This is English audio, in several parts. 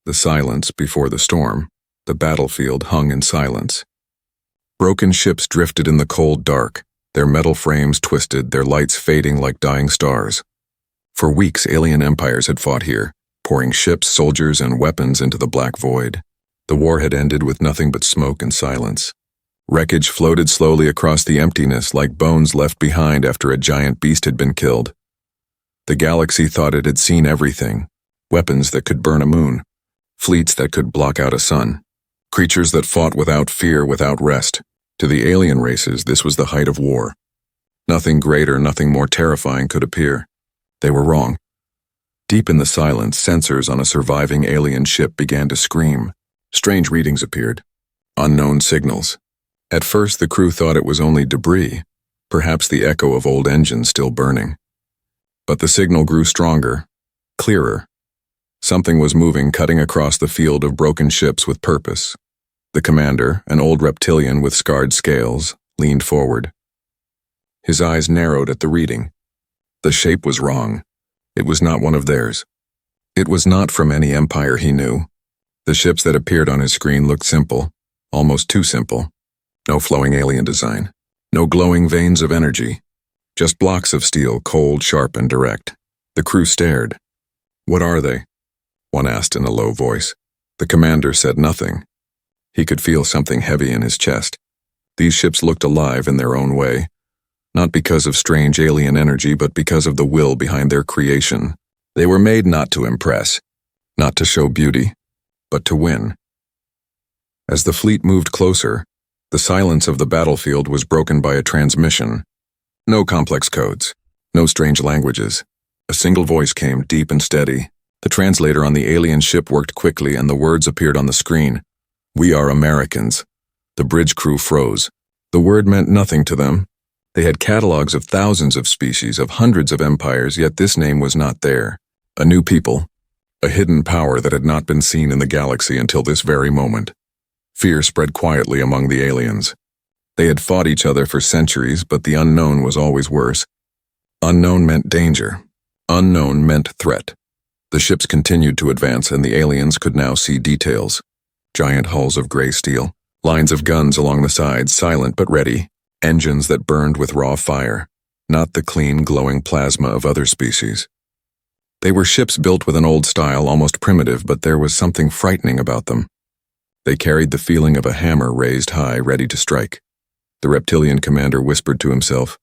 The silence before the storm. The battlefield hung in silence. Broken ships drifted in the cold dark, their metal frames twisted, their lights fading like dying stars. For weeks, alien empires had fought here, pouring ships, soldiers, and weapons into the black void. The war had ended with nothing but smoke and silence. Wreckage floated slowly across the emptiness like bones left behind after a giant beast had been killed. The galaxy thought it had seen everything: weapons that could burn a moon, fleets that could block out a sun, creatures that fought without fear, without rest. To the alien races, this was the height of war. Nothing greater, nothing more terrifying could appear. They were wrong. Deep in the silence, sensors on a surviving alien ship began to scream. Strange readings appeared. Unknown signals. At first, the crew thought it was only debris, perhaps the echo of old engines still burning. But the signal grew stronger, clearer. Something was moving, cutting across the field of broken ships with purpose. The commander, an old reptilian with scarred scales, leaned forward. His eyes narrowed at the reading. The shape was wrong. It was not one of theirs. It was not from any empire he knew. The ships that appeared on his screen looked simple, almost too simple. No flowing alien design. No glowing veins of energy. Just blocks of steel, cold, sharp, and direct. The crew stared. "What are they?" one asked in a low voice. The commander said nothing. He could feel something heavy in his chest. These ships looked alive in their own way, not because of strange alien energy, but because of the will behind their creation. They were made not to impress, not to show beauty, but to win. As the fleet moved closer, the silence of the battlefield was broken by a transmission. No complex codes, no strange languages. A single voice came, deep and steady. The translator on the alien ship worked quickly, and the words appeared on the screen. "We are Americans." The bridge crew froze. The word meant nothing to them. They had catalogs of thousands of species, of hundreds of empires, yet this name was not there. A new people. A hidden power that had not been seen in the galaxy until this very moment. Fear spread quietly among the aliens. They had fought each other for centuries, but the unknown was always worse. Unknown meant danger. Unknown meant threat. The ships continued to advance, and the aliens could now see details. Giant hulls of gray steel, lines of guns along the sides, silent but ready, engines that burned with raw fire, not the clean, glowing plasma of other species. They were ships built with an old style, almost primitive, but there was something frightening about them. They carried the feeling of a hammer raised high, ready to strike. The reptilian commander whispered to himself,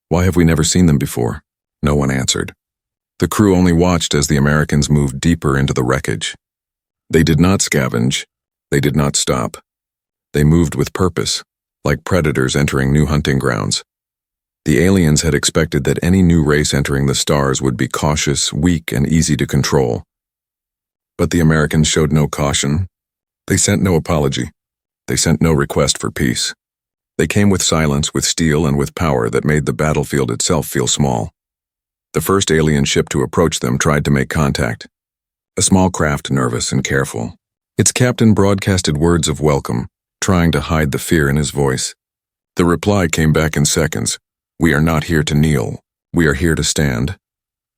"Why have we never seen them before?" No one answered. The crew only watched as the Americans moved deeper into the wreckage. They did not scavenge. They did not stop. They moved with purpose, like predators entering new hunting grounds. The aliens had expected that any new race entering the stars would be cautious, weak, and easy to control. But the Americans showed no caution. They sent no apology. They sent no request for peace. They came with silence, with steel, and with power that made the battlefield itself feel small. The first alien ship to approach them tried to make contact. A small craft, nervous and careful. Its captain broadcasted words of welcome, trying to hide the fear in his voice. The reply came back in seconds. "We are not here to kneel. We are here to stand."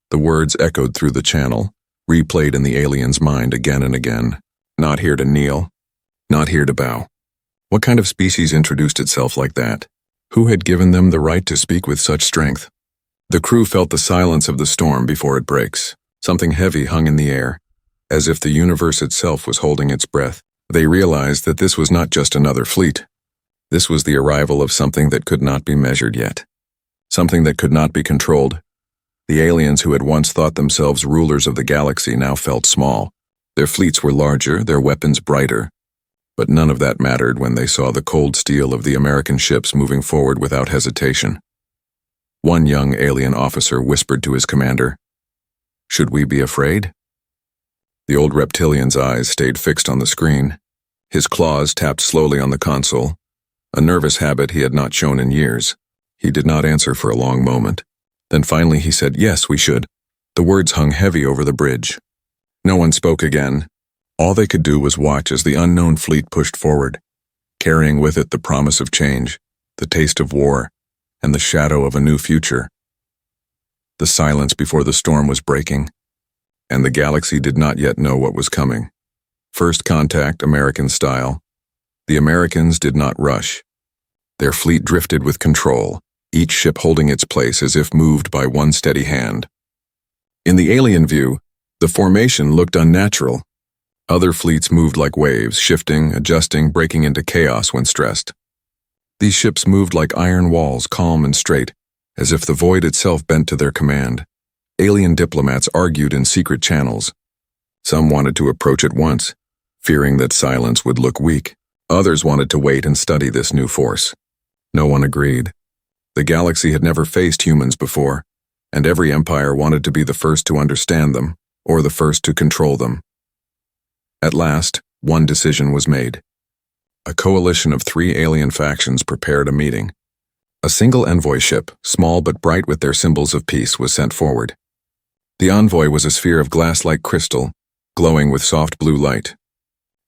The words echoed through the channel, replayed in the alien's mind again and again. Not here to kneel. Not here to bow. What kind of species introduced itself like that? Who had given them the right to speak with such strength? The crew felt the silence of the storm before it breaks. Something heavy hung in the air, as if the universe itself was holding its breath. They realized that this was not just another fleet. This was the arrival of something that could not be measured yet. Something that could not be controlled. The aliens who had once thought themselves rulers of the galaxy now felt small. Their fleets were larger, their weapons brighter. But none of that mattered when they saw the cold steel of the American ships moving forward without hesitation. One young alien officer whispered to his commander, "Should we be afraid?" The old reptilian's eyes stayed fixed on the screen. His claws tapped slowly on the console, a nervous habit he had not shown in years. He did not answer for a long moment. Then finally he said, "Yes, we should." The words hung heavy over the bridge. No one spoke again. All they could do was watch as the unknown fleet pushed forward, carrying with it the promise of change, the taste of war, and the shadow of a new future. The silence before the storm was breaking, and the galaxy did not yet know what was coming. First contact, American style. The Americans did not rush. Their fleet drifted with control, each ship holding its place as if moved by one steady hand. In the alien view, the formation looked unnatural. Other fleets moved like waves, shifting, adjusting, breaking into chaos when stressed. These ships moved like iron walls, calm and straight, as if the void itself bent to their command. Alien diplomats argued in secret channels. Some wanted to approach at once, fearing that silence would look weak. Others wanted to wait and study this new force. No one agreed. The galaxy had never faced humans before, and every empire wanted to be the first to understand them, or the first to control them. At last, one decision was made. A coalition of 3 alien factions prepared a meeting. A single envoy ship, small but bright with their symbols of peace, was sent forward. The envoy was a sphere of glass-like crystal, glowing with soft blue light.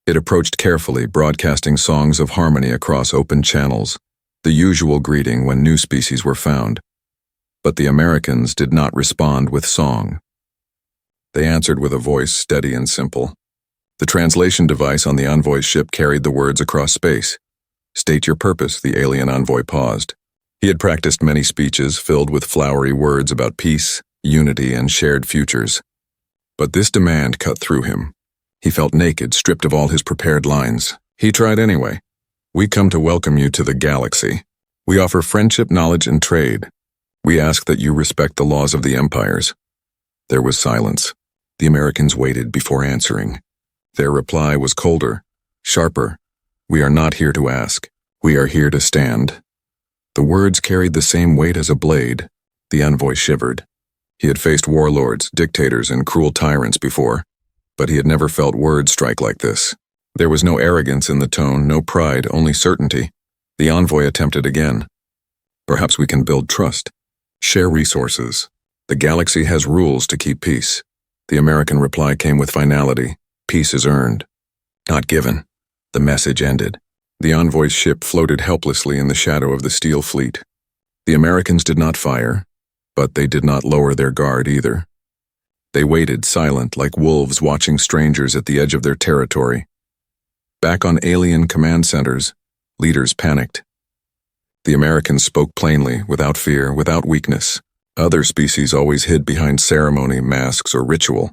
It approached carefully, broadcasting songs of harmony across open channels, the usual greeting when new species were found. But the Americans did not respond with song. They answered with a voice steady and simple. The translation device on the envoy's ship carried the words across space. "State your purpose," the alien envoy paused. He had practiced many speeches filled with flowery words about peace, unity, and shared futures. But this demand cut through him. He felt naked, stripped of all his prepared lines. He tried anyway. "We come to welcome you to the galaxy. We offer friendship, knowledge, and trade. We ask that you respect the laws of the empires." There was silence. The Americans waited before answering. Their reply was colder, sharper. "We are not here to ask. We are here to stand." The words carried the same weight as a blade. The envoy shivered. He had faced warlords, dictators, and cruel tyrants before, but he had never felt words strike like this. There was no arrogance in the tone, no pride, only certainty. The envoy attempted again. "Perhaps we can build trust. Share resources. The galaxy has rules to keep peace." The American reply came with finality. "Peace is earned, not given." The message ended. The envoy's ship floated helplessly in the shadow of the steel fleet. The Americans did not fire, but they did not lower their guard either. They waited, silent, like wolves watching strangers at the edge of their territory. Back on alien command centers, leaders panicked. The Americans spoke plainly, without fear, without weakness. Other species always hid behind ceremony, masks, or ritual.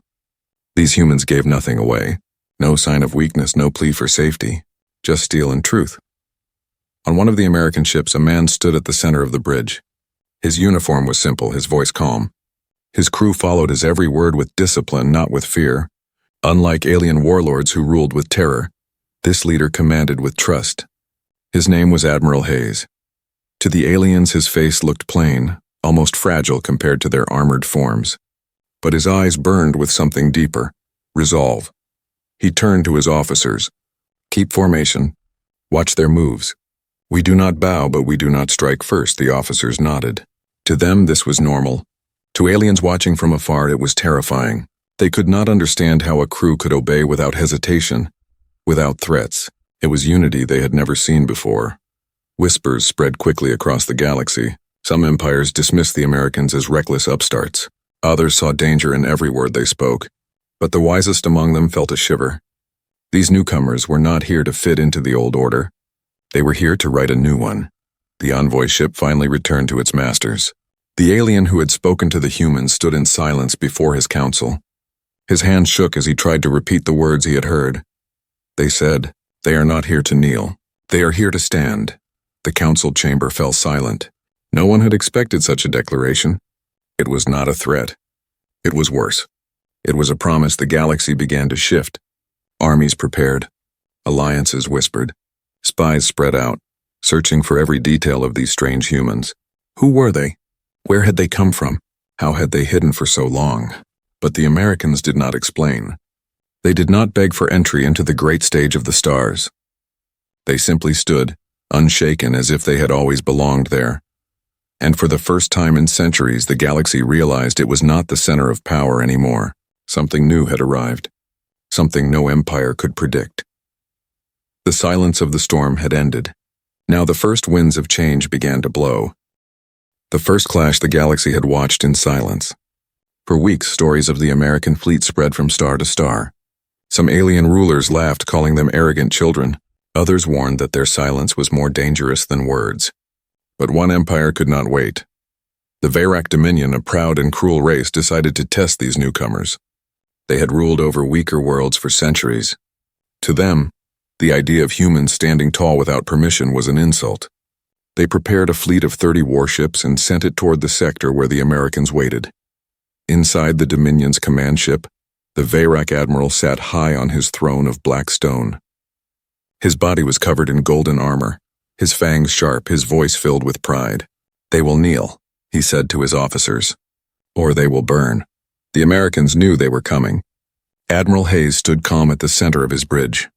These humans gave nothing away. No sign of weakness, no plea for safety. Just steel and truth. On one of the American ships, a man stood at the center of the bridge. His uniform was simple, his voice calm. His crew followed his every word with discipline, not with fear. Unlike alien warlords who ruled with terror, this leader commanded with trust. His name was Admiral Hayes. To the aliens, his face looked plain, almost fragile compared to their armored forms. But his eyes burned with something deeper, resolve. He turned to his officers. "Keep formation. Watch their moves. We do not bow, but we do not strike first," the officers nodded. To them, this was normal. To aliens watching from afar, it was terrifying. They could not understand how a crew could obey without hesitation, without threats. It was unity they had never seen before. Whispers spread quickly across the galaxy. Some empires dismissed the Americans as reckless upstarts. Others saw danger in every word they spoke. But the wisest among them felt a shiver. These newcomers were not here to fit into the old order. They were here to write a new one. The envoy ship finally returned to its masters. The alien who had spoken to the humans stood in silence before his council. His hand shook as he tried to repeat the words he had heard. They said, "They are not here to kneel. They are here to stand." The council chamber fell silent. No one had expected such a declaration. It was not a threat. It was worse. It was a promise the galaxy began to shift. Armies prepared. Alliances whispered. Spies spread out, searching for every detail of these strange humans. Who were they? Where had they come from? How had they hidden for so long? But the Americans did not explain. They did not beg for entry into the great stage of the stars. They simply stood, unshaken as if they had always belonged there. And for the first time in centuries, the galaxy realized it was not the center of power anymore. Something new had arrived. Something no empire could predict. The silence of the storm had ended. Now the first winds of change began to blow. The first clash the galaxy had watched in silence. For weeks, stories of the American fleet spread from star to star. Some alien rulers laughed, calling them arrogant children. Others warned that their silence was more dangerous than words. But one empire could not wait. The Veyrak Dominion, a proud and cruel race, decided to test these newcomers. They had ruled over weaker worlds for centuries. To them, the idea of humans standing tall without permission was an insult. They prepared a fleet of 30 warships and sent it toward the sector where the Americans waited. Inside the Dominion's command ship, the Veyrak admiral sat high on his throne of black stone. His body was covered in golden armor, his fangs sharp, his voice filled with pride. "They will kneel," he said to his officers, "or they will burn." The Americans knew they were coming. Admiral Hayes stood calm at the center of his bridge.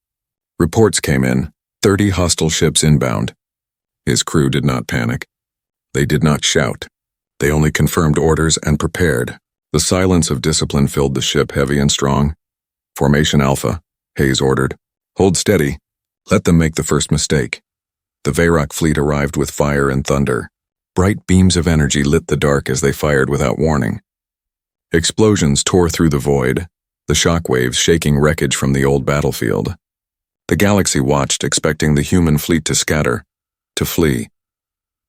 Reports came in, 30 hostile ships inbound. His crew did not panic. They did not shout. They only confirmed orders and prepared. The silence of discipline filled the ship, heavy and strong. "Formation Alpha," Hayes ordered. "Hold steady. Let them make the first mistake." The Veyrak fleet arrived with fire and thunder. Bright beams of energy lit the dark as they fired without warning. Explosions tore through the void, the shockwaves shaking wreckage from the old battlefield. The galaxy watched, expecting the human fleet to scatter, to flee.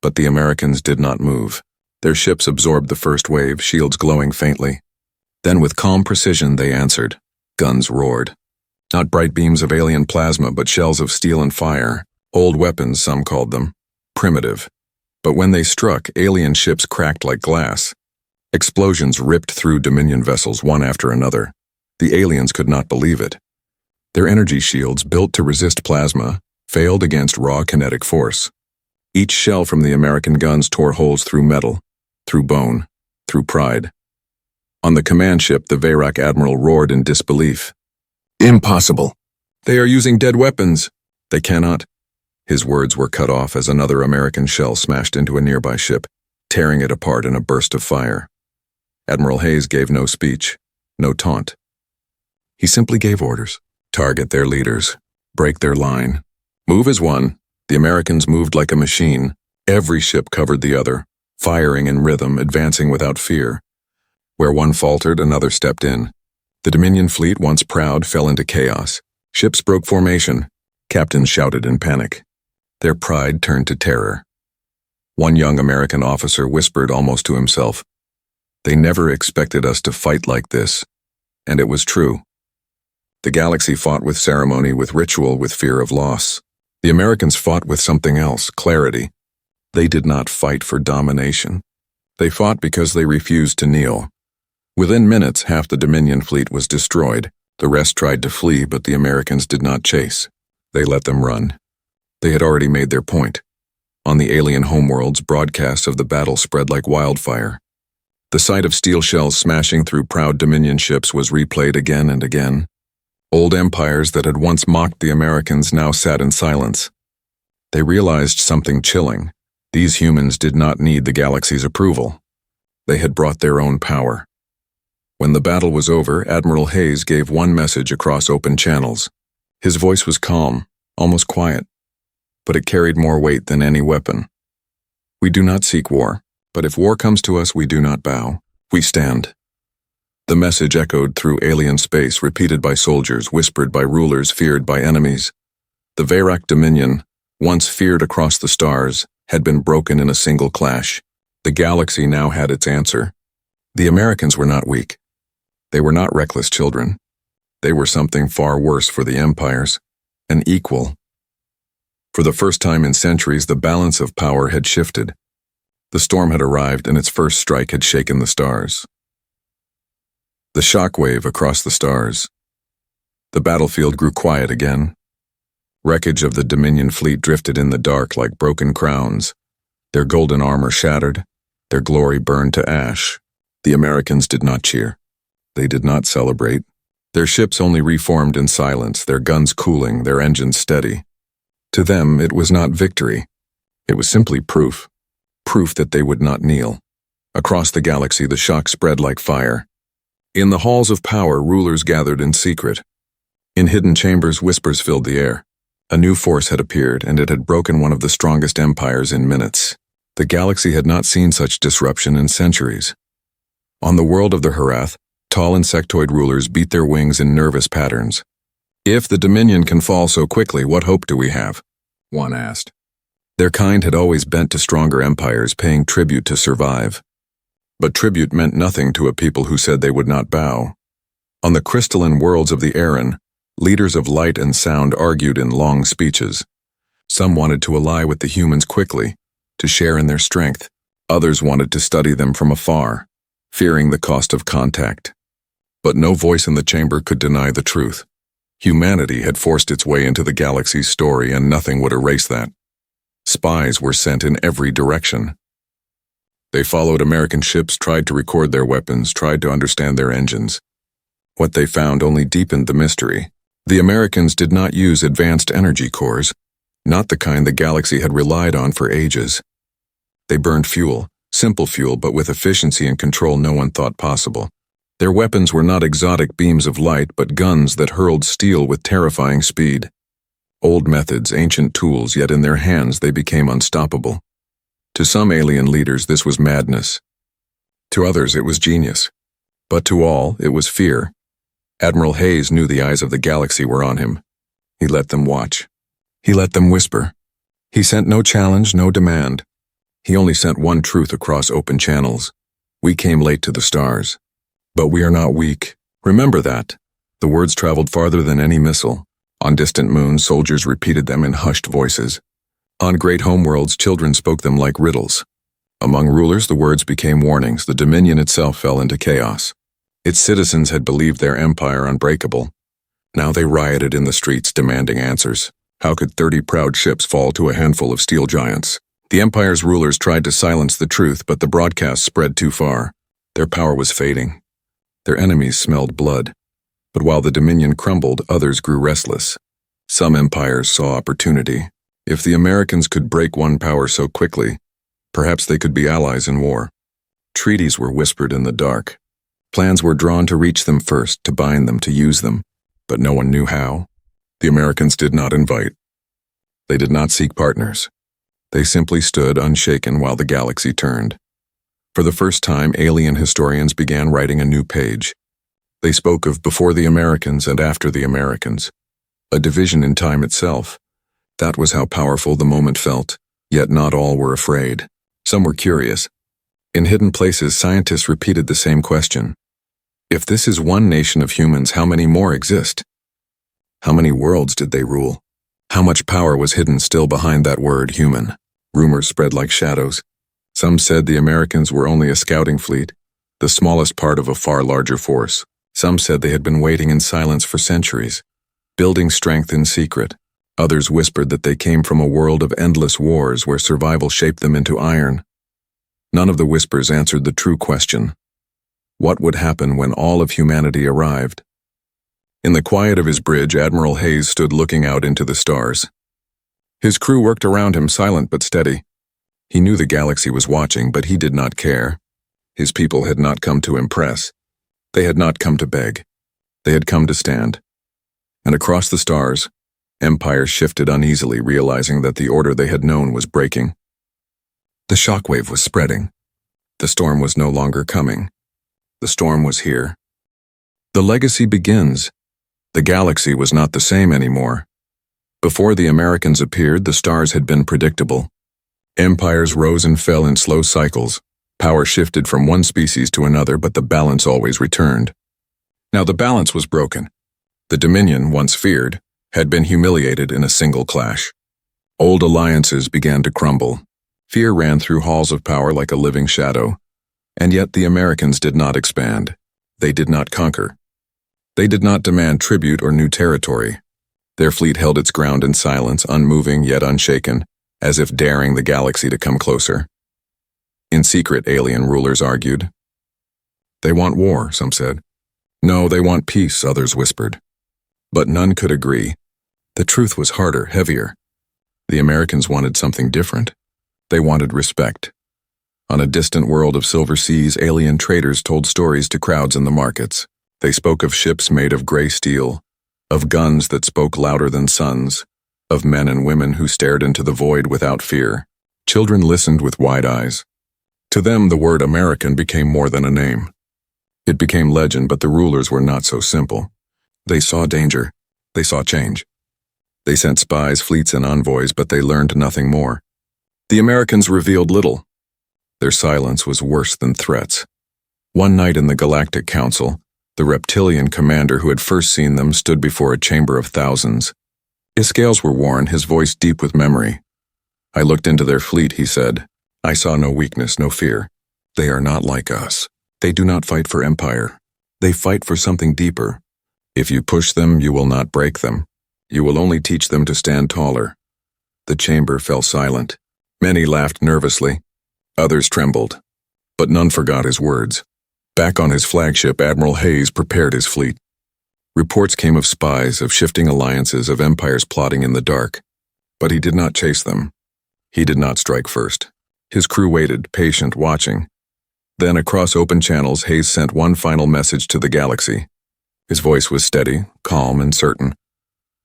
But the Americans did not move. Their ships absorbed the first wave, shields glowing faintly. Then with calm precision they answered. Guns roared. Not bright beams of alien plasma, but shells of steel and fire. Old weapons, some called them. Primitive. But when they struck, alien ships cracked like glass. Explosions ripped through Dominion vessels one after another. The aliens could not believe it. Their energy shields, built to resist plasma, failed against raw kinetic force. Each shell from the American guns tore holes through metal, through bone, through pride. On the command ship, the Veyrak admiral roared in disbelief. "Impossible! They are using dead weapons! They cannot!" His words were cut off as another American shell smashed into a nearby ship, tearing it apart in a burst of fire. Admiral Hayes gave no speech, no taunt. He simply gave orders. Target their leaders. Break their line. Move as one. The Americans moved like a machine. Every ship covered the other, firing in rhythm, advancing without fear. Where one faltered, another stepped in. The Dominion fleet, once proud, fell into chaos. Ships broke formation. Captains shouted in panic. Their pride turned to terror. One young American officer whispered almost to himself, "They never expected us to fight like this." And it was true. The galaxy fought with ceremony, with ritual, with fear of loss. The Americans fought with something else, clarity. They did not fight for domination. They fought because they refused to kneel. Within minutes, half the Dominion fleet was destroyed. The rest tried to flee, but the Americans did not chase. They let them run. They had already made their point. On the alien homeworlds, broadcasts of the battle spread like wildfire. The sight of steel shells smashing through proud Dominion ships was replayed again and again. Old empires that had once mocked the Americans now sat in silence. They realized something chilling. These humans did not need the galaxy's approval. They had brought their own power. When the battle was over, Admiral Hayes gave one message across open channels. His voice was calm, almost quiet, but it carried more weight than any weapon. "We do not seek war, but if war comes to us, we do not bow. We stand." The message echoed through alien space, repeated by soldiers, whispered by rulers, feared by enemies. The Veyrak Dominion, once feared across the stars, had been broken in a single clash. The galaxy now had its answer. The Americans were not weak. They were not reckless children. They were something far worse for the empires, an equal. For the first time in centuries, the balance of power had shifted. The storm had arrived, and its first strike had shaken the stars. The shockwave across the stars. The battlefield grew quiet again. Wreckage of the Dominion fleet drifted in the dark like broken crowns. Their golden armor shattered, their glory burned to ash. The Americans did not cheer. They did not celebrate. Their ships only reformed in silence, their guns cooling, their engines steady. To them, it was not victory. It was simply proof. Proof that they would not kneel. Across the galaxy, the shock spread like fire. In the halls of power, rulers gathered in secret. In hidden chambers, whispers filled the air. A new force had appeared, and it had broken one of the strongest empires in minutes. The galaxy had not seen such disruption in centuries. On the world of the Harath, tall insectoid rulers beat their wings in nervous patterns. If the Dominion can fall so quickly, what hope do we have? One asked. Their kind had always bent to stronger empires, paying tribute to survive. But tribute meant nothing to a people who said they would not bow. On the crystalline worlds of the Aran, leaders of light and sound argued in long speeches. Some wanted to ally with the humans quickly, to share in their strength. Others wanted to study them from afar, fearing the cost of contact. But no voice in the chamber could deny the truth. Humanity had forced its way into the galaxy's story, and nothing would erase that. Spies were sent in every direction. They followed American ships, tried to record their weapons, tried to understand their engines. What they found only deepened the mystery. The Americans did not use advanced energy cores, not the kind the galaxy had relied on for ages. They burned fuel, simple fuel, but with efficiency and control no one thought possible. Their weapons were not exotic beams of light, but guns that hurled steel with terrifying speed. Old methods, ancient tools, yet in their hands they became unstoppable. To some alien leaders this was madness. To others it was genius. But to all it was fear. Admiral Hayes knew the eyes of the galaxy were on him. He let them watch. He let them whisper. He sent no challenge, no demand. He only sent one truth across open channels. We came late to the stars. But we are not weak. Remember that. The words traveled farther than any missile. On distant moons, soldiers repeated them in hushed voices. On great homeworlds, children spoke them like riddles. Among rulers, the words became warnings. The Dominion itself fell into chaos. Its citizens had believed their empire unbreakable. Now they rioted in the streets, demanding answers. How could 30 proud ships fall to a handful of steel giants? The empire's rulers tried to silence the truth, but the broadcast spread too far. Their power was fading. Their enemies smelled blood. But while the Dominion crumbled, others grew restless. Some empires saw opportunity. If the Americans could break one power so quickly, perhaps they could be allies in war. Treaties were whispered in the dark. Plans were drawn to reach them first, to bind them, to use them. But no one knew how. The Americans did not invite. They did not seek partners. They simply stood unshaken while the galaxy turned. For the first time, alien historians began writing a new page. They spoke of before the Americans and after the Americans. A division in time itself. That was how powerful the moment felt, yet not all were afraid. Some were curious. In hidden places, scientists repeated the same question. If this is one nation of humans, how many more exist? How many worlds did they rule? How much power was hidden still behind that word, human? Rumors spread like shadows. Some said the Americans were only a scouting fleet, the smallest part of a far larger force. Some said they had been waiting in silence for centuries, building strength in secret. Others whispered that they came from a world of endless wars where survival shaped them into iron. None of the whispers answered the true question. What would happen when all of humanity arrived? In the quiet of his bridge, Admiral Hayes stood looking out into the stars. His crew worked around him, silent but steady. He knew the galaxy was watching, but he did not care. His people had not come to impress. They had not come to beg. They had come to stand. And across the stars, empires shifted uneasily, realizing that the order they had known was breaking. The shockwave was spreading. The storm was no longer coming. The storm was here. The legacy begins. The galaxy was not the same anymore. Before the Americans appeared, the stars had been predictable. Empires rose and fell in slow cycles. Power shifted from one species to another, but the balance always returned. Now the balance was broken. The Dominion, once feared, had been humiliated in a single clash. Old alliances began to crumble. Fear ran through halls of power like a living shadow. And yet the Americans did not expand. They did not conquer. They did not demand tribute or new territory. Their fleet held its ground in silence, unmoving yet unshaken, as if daring the galaxy to come closer. In secret, alien rulers argued. They want war, some said. No, they want peace, others whispered. But none could agree. The truth was harder, heavier. The Americans wanted something different. They wanted respect. On a distant world of silver seas, alien traders told stories to crowds in the markets. They spoke of ships made of gray steel, of guns that spoke louder than suns, of men and women who stared into the void without fear. Children listened with wide eyes. To them, the word American became more than a name. It became legend, but the rulers were not so simple. They saw danger. They saw change. They sent spies, fleets, and envoys, but they learned nothing more. The Americans revealed little. Their silence was worse than threats. One night in the Galactic Council, the reptilian commander who had first seen them stood before a chamber of thousands. His scales were worn, his voice deep with memory. "I looked into their fleet," he said. "I saw no weakness, no fear. They are not like us. They do not fight for empire. They fight for something deeper. If you push them, you will not break them. You will only teach them to stand taller." The chamber fell silent. Many laughed nervously. Others trembled. But none forgot his words. Back on his flagship, Admiral Hayes prepared his fleet. Reports came of spies, of shifting alliances, of empires plotting in the dark. But he did not chase them. He did not strike first. His crew waited, patient, watching. Then, across open channels, Hayes sent one final message to the galaxy. His voice was steady, calm, and certain.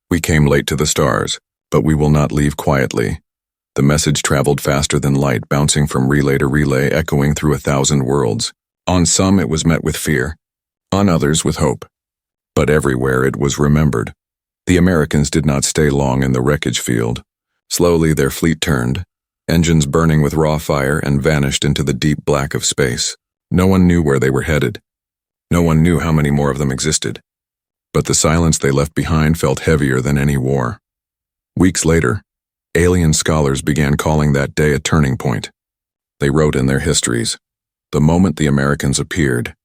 "We came late to the stars, but we will not leave quietly." The message traveled faster than light, bouncing from relay to relay, echoing through 1,000 worlds. On some it was met with fear, on others with hope. But everywhere it was remembered. The Americans did not stay long in the wreckage field. Slowly their fleet turned, engines burning with raw fire, and vanished into the deep black of space. No one knew where they were headed. No one knew how many more of them existed. But the silence they left behind felt heavier than any war. Weeks later, alien scholars began calling that day a turning point. They wrote in their histories, "The moment the Americans appeared,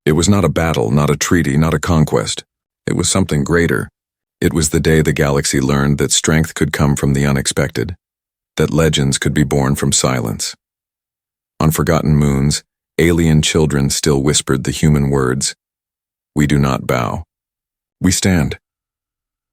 it was not a battle, not a treaty, not a conquest. It was something greater. It was the day the galaxy learned that strength could come from the unexpected, that legends could be born from silence." On forgotten moons, alien children still whispered the human words, "We do not bow. We stand."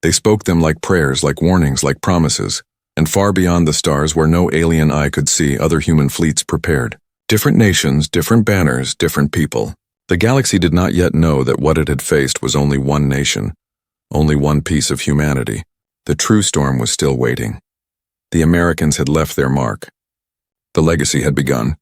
They spoke them like prayers, like warnings, like promises, and far beyond the stars where no alien eye could see, other human fleets prepared. Different nations, different banners, different people. The galaxy did not yet know that what it had faced was only one nation, only one piece of humanity. The true storm was still waiting. The Americans had left their mark. The legacy had begun.